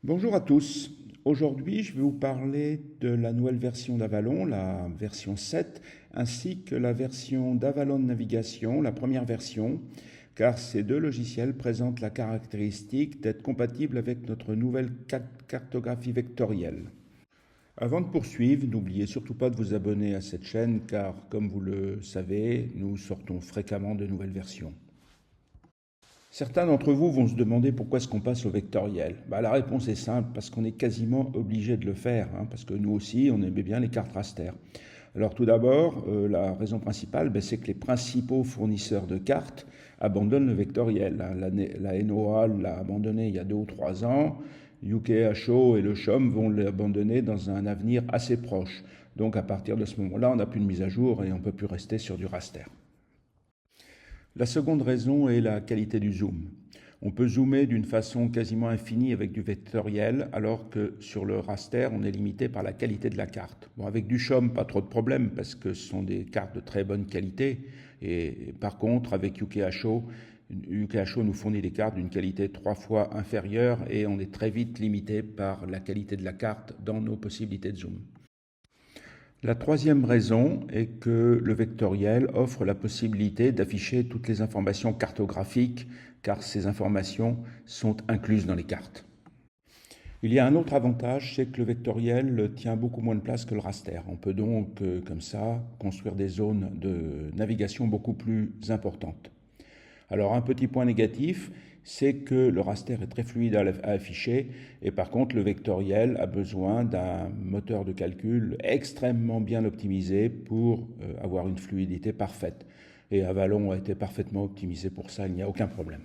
Bonjour à tous. Aujourd'hui, je vais vous parler de la nouvelle version d'Avalon, la version 7, ainsi que la version d'Avalon Navigation, la première version, car ces deux logiciels présentent la caractéristique d'être compatibles avec notre nouvelle cartographie vectorielle. Avant de poursuivre, n'oubliez surtout pas de vous abonner à cette chaîne, car comme vous le savez, nous sortons fréquemment de nouvelles versions. Certains d'entre vous vont se demander pourquoi est-ce qu'on passe au vectoriel. La réponse est simple, parce qu'on est quasiment obligé de le faire, parce que nous aussi, on aimait bien les cartes raster. Alors tout d'abord, la raison principale, c'est que les principaux fournisseurs de cartes abandonnent le vectoriel. La NOAA l'a abandonné il y a 2 ou 3 ans, UKHO et le CHOM vont l'abandonner dans un avenir assez proche. Donc à partir de ce moment-là, on n'a plus de mise à jour et on ne peut plus rester sur du raster. La seconde raison est la qualité du zoom. On peut zoomer d'une façon quasiment infinie avec du vectoriel, alors que sur le raster, on est limité par la qualité de la carte. Bon, avec du CHOM, pas trop de problème, parce que ce sont des cartes de très bonne qualité. Et par contre, avec UKHO nous fournit des cartes d'une qualité 3 fois inférieure, et on est très vite limité par la qualité de la carte dans nos possibilités de zoom. La troisième raison est que le vectoriel offre la possibilité d'afficher toutes les informations cartographiques, car ces informations sont incluses dans les cartes. Il y a un autre avantage, c'est que le vectoriel tient beaucoup moins de place que le raster. On peut donc, comme ça, construire des zones de navigation beaucoup plus importantes. Alors un petit point négatif, c'est que le raster est très fluide à afficher et par contre le vectoriel a besoin d'un moteur de calcul extrêmement bien optimisé pour avoir une fluidité parfaite. Et Avalon a été parfaitement optimisé pour ça, il n'y a aucun problème.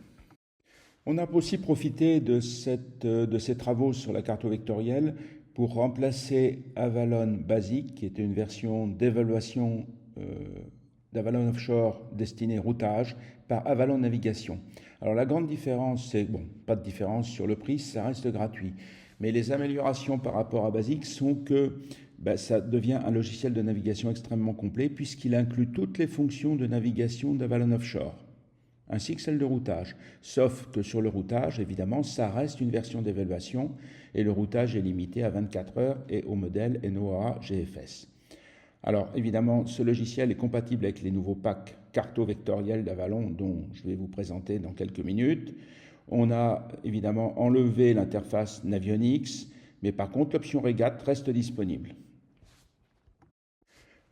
On a aussi profité de ces travaux sur la carte vectorielle pour remplacer Avalon Basic, qui était une version d'évaluation d'Avalon Offshore destiné routage, par Avalon Navigation. Alors la grande différence, c'est, pas de différence sur le prix, ça reste gratuit. Mais les améliorations par rapport à Basic sont que ça devient un logiciel de navigation extrêmement complet puisqu'il inclut toutes les fonctions de navigation d'Avalon Offshore, ainsi que celles de routage. Sauf que sur le routage, évidemment, ça reste une version d'évaluation et le routage est limité à 24 heures et au modèle NOAA GFS. Alors évidemment, ce logiciel est compatible avec les nouveaux packs carto vectoriels d'Avalon dont je vais vous présenter dans quelques minutes. On a évidemment enlevé l'interface Navionics, mais par contre l'option Regat reste disponible.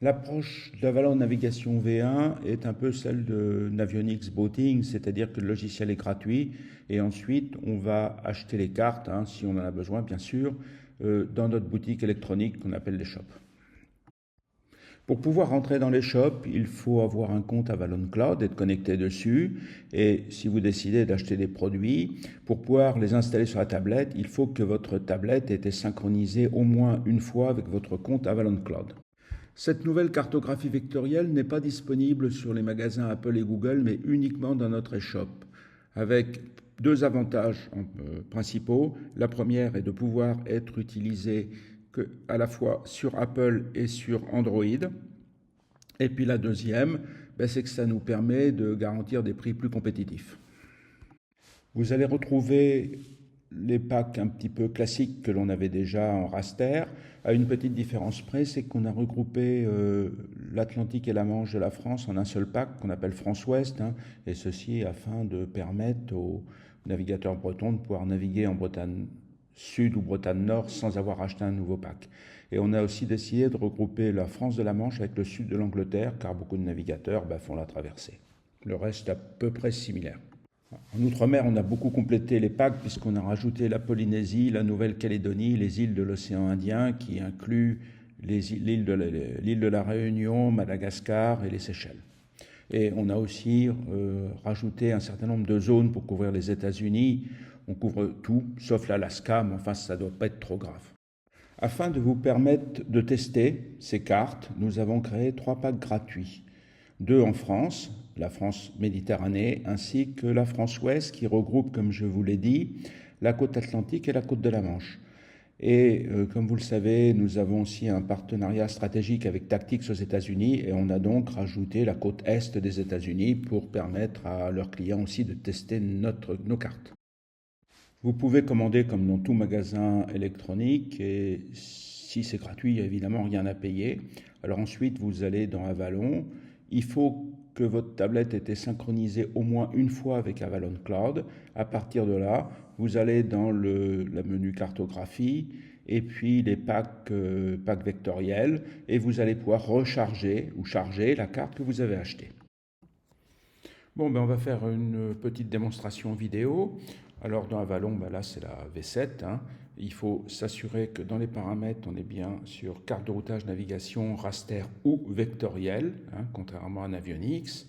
L'approche d'Avalon Navigation V1 est un peu celle de Navionics Boating, c'est-à-dire que le logiciel est gratuit et ensuite on va acheter les cartes, si on en a besoin bien sûr, dans notre boutique électronique qu'on appelle les shops. Pour pouvoir rentrer dans les shops, il faut avoir un compte Avalon Cloud, être connecté dessus. Et si vous décidez d'acheter des produits, pour pouvoir les installer sur la tablette, il faut que votre tablette ait été synchronisée au moins une fois avec votre compte Avalon Cloud. Cette nouvelle cartographie vectorielle n'est pas disponible sur les magasins Apple et Google, mais uniquement dans notre eShop, avec 2 avantages principaux. La première est de pouvoir être utilisée à la fois sur Apple et sur Android. Et puis la deuxième, c'est que ça nous permet de garantir des prix plus compétitifs. Vous allez retrouver les packs un petit peu classiques que l'on avait déjà en raster, à une petite différence près, c'est qu'on a regroupé l'Atlantique et la Manche de la France en un seul pack qu'on appelle France-Ouest, et ceci afin de permettre aux navigateurs bretons de pouvoir naviguer en Bretagne Sud ou Bretagne Nord sans avoir acheté un nouveau pack. Et on a aussi décidé de regrouper la France de la Manche avec le sud de l'Angleterre, car beaucoup de navigateurs font la traversée. Le reste est à peu près similaire. En Outre-mer, on a beaucoup complété les packs puisqu'on a rajouté la Polynésie, la Nouvelle-Calédonie, les îles de l'océan Indien, qui incluent l'île de la Réunion, Madagascar et les Seychelles. Et on a aussi rajouté un certain nombre de zones pour couvrir les États-Unis. On couvre tout, sauf l'Alaska, mais enfin, ça ne doit pas être trop grave. Afin de vous permettre de tester ces cartes, nous avons créé 3 packs gratuits. 2 en France, la France Méditerranée, ainsi que la France Ouest, qui regroupe, comme je vous l'ai dit, la côte atlantique et la côte de la Manche. Et comme vous le savez, nous avons aussi un partenariat stratégique avec Tactics aux États-Unis et on a donc rajouté la côte est des États-Unis pour permettre à leurs clients aussi de tester nos cartes. Vous pouvez commander comme dans tout magasin électronique et si c'est gratuit, il n'y a évidemment rien à payer. Alors ensuite, vous allez dans Avalon. Il faut que votre tablette ait été synchronisée au moins une fois avec Avalon Cloud. À partir de là, vous allez dans le menu cartographie et puis les packs vectoriels et vous allez pouvoir recharger ou charger la carte que vous avez achetée. Bon, ben on va faire une petite démonstration vidéo. Alors dans Avalon, ben là c'est la V7. Hein. Il faut s'assurer que dans les paramètres, on est bien sur carte de routage, navigation, raster ou vectoriel, hein, contrairement à Navionics.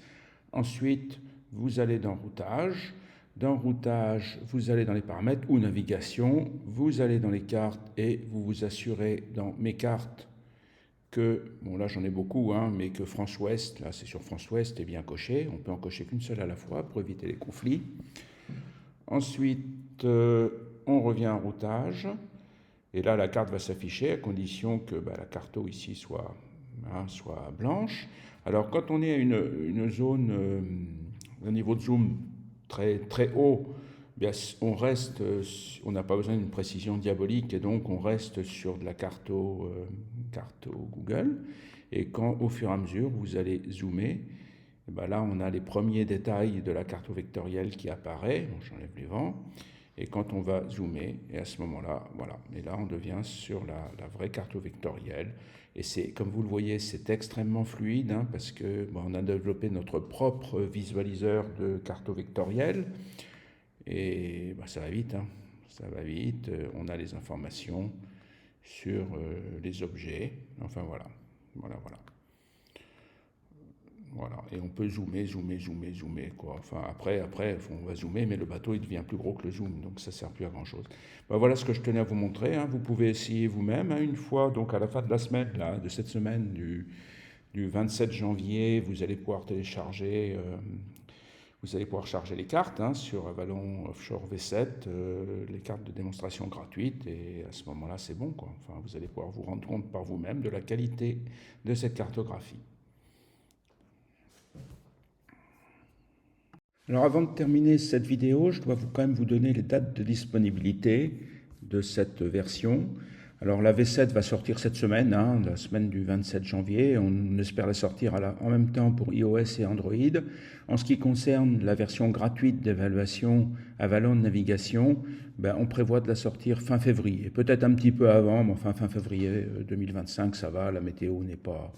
Ensuite, vous allez dans routage. Dans routage, vous allez dans les paramètres ou navigation. Vous allez dans les cartes et vous vous assurez dans mes cartes que, bon là j'en ai beaucoup, hein, mais que France Ouest, là c'est sur France Ouest, est bien coché. On peut en cocher qu'une seule à la fois pour éviter les conflits. Ensuite, on revient en routage. Et là, la carte va s'afficher à condition que la carto ici soit blanche. Alors, quand on est à une zone, un niveau de zoom très, très haut, bien, on n'a pas besoin d'une précision diabolique et donc on reste sur de la carto Google. Et quand, au fur et à mesure, vous allez zoomer, là, on a les premiers détails de la carto vectorielle qui apparaît. Bon, j'enlève les vents. Et quand on va zoomer, et à ce moment-là, voilà. Et là, on devient sur la vraie carte vectorielle. Et c'est, comme vous le voyez, c'est extrêmement fluide, hein, parce que on a développé notre propre visualiseur de carte vectorielle. Et ça va vite, hein. Ça va vite. On a les informations sur les objets. Enfin, voilà. Voilà. Voilà, et on peut zoomer, quoi. Enfin, après, on va zoomer, mais le bateau, il devient plus gros que le zoom, donc ça ne sert plus à grand-chose. Voilà ce que je tenais à vous montrer, hein. Vous pouvez essayer vous-même, hein, une fois, donc à la fin de la semaine, là, de cette semaine, du 27 janvier, vous allez pouvoir télécharger, charger les cartes, hein, sur Avalon Offshore V7, les cartes de démonstration gratuites, et à ce moment-là, c'est bon, quoi. Enfin, vous allez pouvoir vous rendre compte par vous-même de la qualité de cette cartographie. Alors avant de terminer cette vidéo, je dois quand même vous donner les dates de disponibilité de cette version. Alors la V7 va sortir cette semaine, hein, la semaine du 27 janvier. On espère la sortir en même temps pour iOS et Android. En ce qui concerne la version gratuite d'évaluation Avalon Navigation, on prévoit de la sortir fin février. Peut-être un petit peu avant, mais enfin fin février 2025, ça va, la météo n'est pas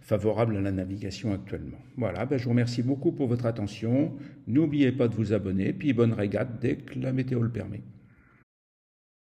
favorable à la navigation actuellement. Voilà, je vous remercie beaucoup pour votre attention. N'oubliez pas de vous abonner, puis bonne régate dès que la météo le permet.